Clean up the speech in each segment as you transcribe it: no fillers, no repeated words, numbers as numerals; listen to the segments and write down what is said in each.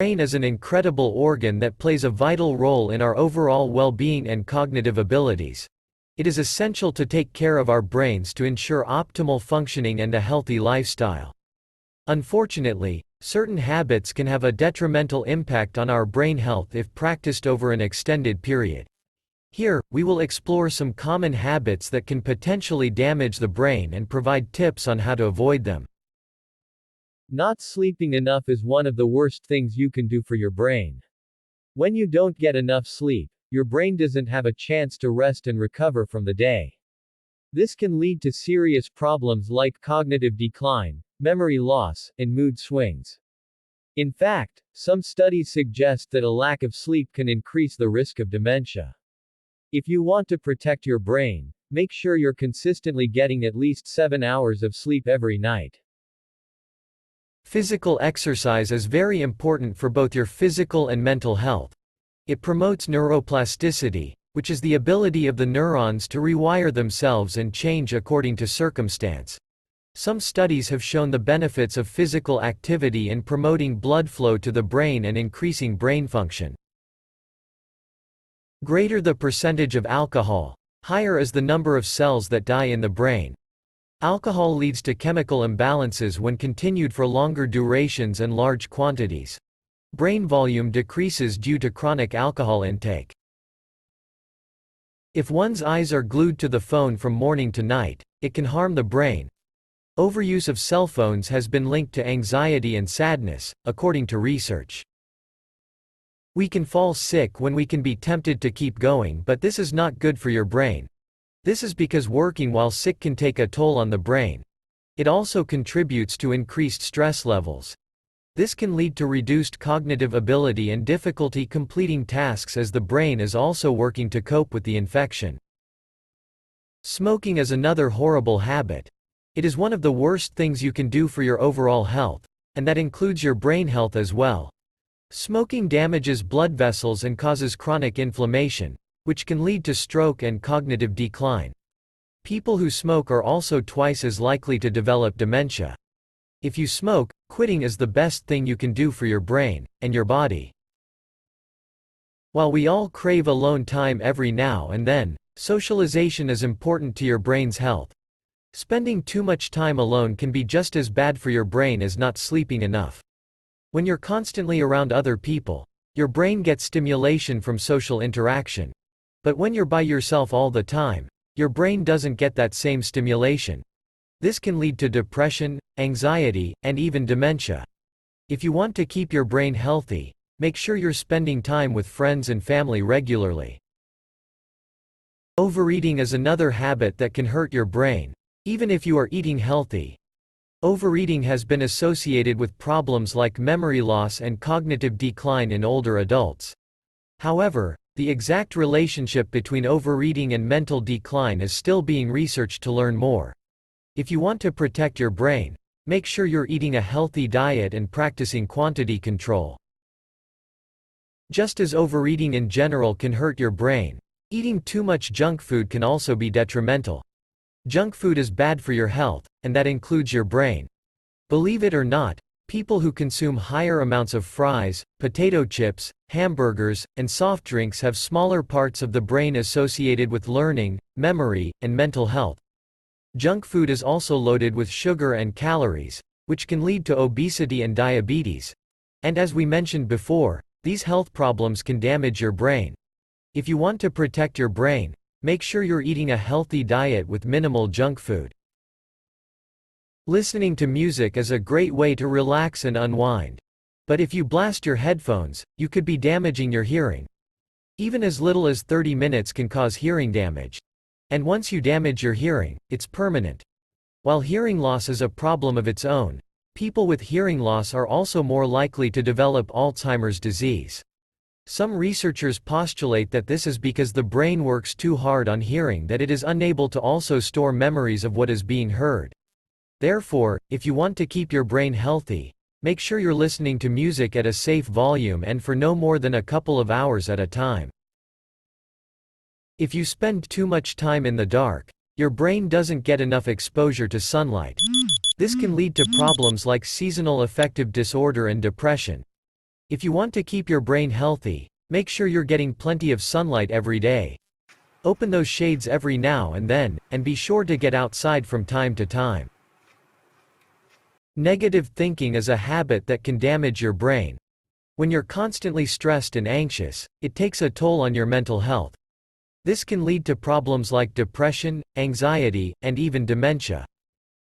brain is an incredible organ that plays a vital role in our overall well-being and cognitive abilities. It is essential to take care of our brains to ensure optimal functioning and a healthy lifestyle. Unfortunately, certain habits can have a detrimental impact on our brain health if practiced over an extended period. Here, we will explore some common habits that can potentially damage the brain and provide tips on how to avoid them. Not sleeping enough is one of the worst things you can do for your brain. When you don't get enough sleep, your brain doesn't have a chance to rest and recover from the day. This can lead to serious problems like cognitive decline, memory loss, and mood swings. In fact, some studies suggest that a lack of sleep can increase the risk of dementia. If you want to protect your brain, make sure you're consistently getting at least 7 hours of sleep every night. Physical exercise is very important for both your physical and mental health. It promotes neuroplasticity, which is the ability of the neurons to rewire themselves and change according to circumstance. Some studies have shown the benefits of physical activity in promoting blood flow to the brain and increasing brain function. Greater the percentage of alcohol, higher is the number of cells that die in the brain. Alcohol leads to chemical imbalances when continued for longer durations and large quantities. Brain volume decreases due to chronic alcohol intake. If one's eyes are glued to the phone from morning to night, it can harm the brain. Overuse of cell phones has been linked to anxiety and sadness, according to research. We can fall sick when we can be tempted to keep going, but this is not good for your brain. This is because working while sick can take a toll on the brain. It also contributes to increased stress levels. This can lead to reduced cognitive ability and difficulty completing tasks as the brain is also working to cope with the infection. Smoking is another horrible habit. It is one of the worst things you can do for your overall health, and that includes your brain health as well. Smoking damages blood vessels and causes chronic inflammation, which can lead to stroke and cognitive decline. People who smoke are also twice as likely to develop dementia. If you smoke, quitting is the best thing you can do for your brain and your body. While we all crave alone time every now and then, socialization is important to your brain's health. Spending too much time alone can be just as bad for your brain as not sleeping enough. When you're constantly around other people, your brain gets stimulation from social interaction. But when you're by yourself all the time, your brain doesn't get that same stimulation. This can lead to depression, anxiety, and even dementia. If you want to keep your brain healthy, make sure you're spending time with friends and family regularly. Overeating is another habit that can hurt your brain, even if you are eating healthy. Overeating has been associated with problems like memory loss and cognitive decline in older adults. However, the exact relationship between overeating and mental decline is still being researched to learn more. If you want to protect your brain, make sure you're eating a healthy diet and practicing quantity control. Just as overeating in general can hurt your brain, eating too much junk food can also be detrimental. Junk food is bad for your health, and that includes your brain. Believe it or not, people who consume higher amounts of fries, potato chips, hamburgers, and soft drinks have smaller parts of the brain associated with learning, memory, and mental health. Junk food is also loaded with sugar and calories, which can lead to obesity and diabetes. And as we mentioned before, these health problems can damage your brain. If you want to protect your brain, make sure you're eating a healthy diet with minimal junk food. Listening to music is a great way to relax and unwind. But if you blast your headphones, you could be damaging your hearing. Even as little as 30 minutes can cause hearing damage. And once you damage your hearing, it's permanent. While hearing loss is a problem of its own, people with hearing loss are also more likely to develop Alzheimer's disease. Some researchers postulate that this is because the brain works too hard on hearing that it is unable to also store memories of what is being heard. Therefore, if you want to keep your brain healthy, make sure you're listening to music at a safe volume and for no more than a couple of hours at a time. If you spend too much time in the dark, your brain doesn't get enough exposure to sunlight. This can lead to problems like seasonal affective disorder and depression. If you want to keep your brain healthy, make sure you're getting plenty of sunlight every day. Open those shades every now and then, and be sure to get outside from time to time. Negative thinking is a habit that can damage your brain. When you're constantly stressed and anxious, it takes a toll on your mental health. This can lead to problems like depression, anxiety, and even dementia.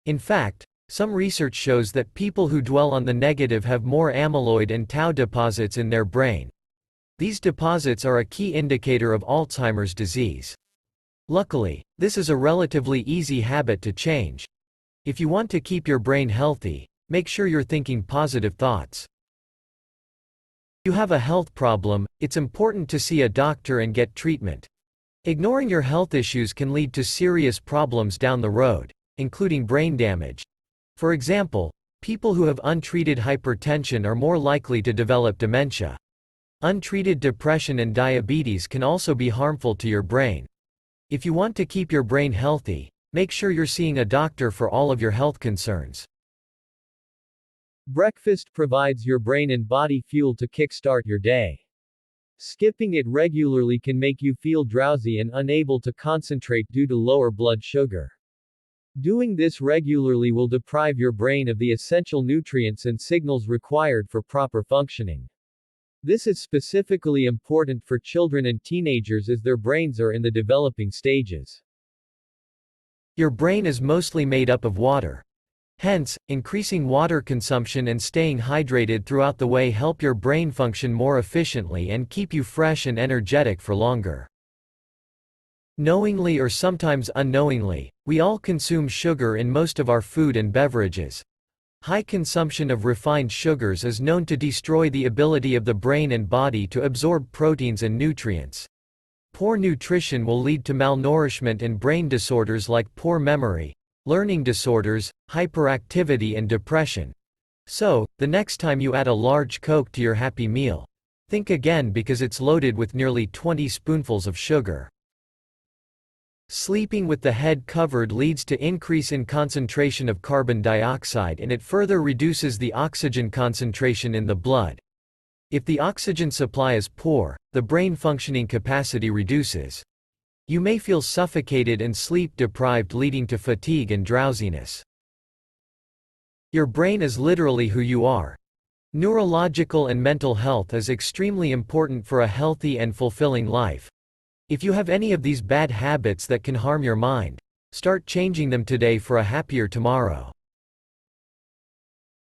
In fact, some research shows that people who dwell on the negative have more amyloid and tau deposits in their brain. These deposits are a key indicator of Alzheimer's disease. Luckily, this is a relatively easy habit to change. If you want to keep your brain healthy, make sure you're thinking positive thoughts. If you have a health problem, it's important to see a doctor and get treatment. Ignoring your health issues can lead to serious problems down the road, including brain damage. For example, people who have untreated hypertension are more likely to develop dementia. Untreated depression and diabetes can also be harmful to your brain. If you want to keep your brain healthy, make sure you're seeing a doctor for all of your health concerns. Breakfast provides your brain and body fuel to kickstart your day. Skipping it regularly can make you feel drowsy and unable to concentrate due to lower blood sugar. Doing this regularly will deprive your brain of the essential nutrients and signals required for proper functioning. This is specifically important for children and teenagers as their brains are in the developing stages. Your brain is mostly made up of water. Hence, increasing water consumption and staying hydrated throughout the way help your brain function more efficiently and keep you fresh and energetic for longer. Knowingly or sometimes unknowingly, we all consume sugar in most of our food and beverages. High consumption of refined sugars is known to destroy the ability of the brain and body to absorb proteins and nutrients. Poor nutrition will lead to malnourishment and brain disorders like poor memory, learning disorders, hyperactivity and depression. So, the next time you add a large Coke to your Happy Meal, think again because it's loaded with nearly 20 spoonfuls of sugar. Sleeping with the head covered leads to increase in concentration of carbon dioxide and it further reduces the oxygen concentration in the blood. If the oxygen supply is poor, the brain functioning capacity reduces. You may feel suffocated and sleep deprived, leading to fatigue and drowsiness. Your brain is literally who you are. Neurological and mental health is extremely important for a healthy and fulfilling life. If you have any of these bad habits that can harm your mind, start changing them today for a happier tomorrow.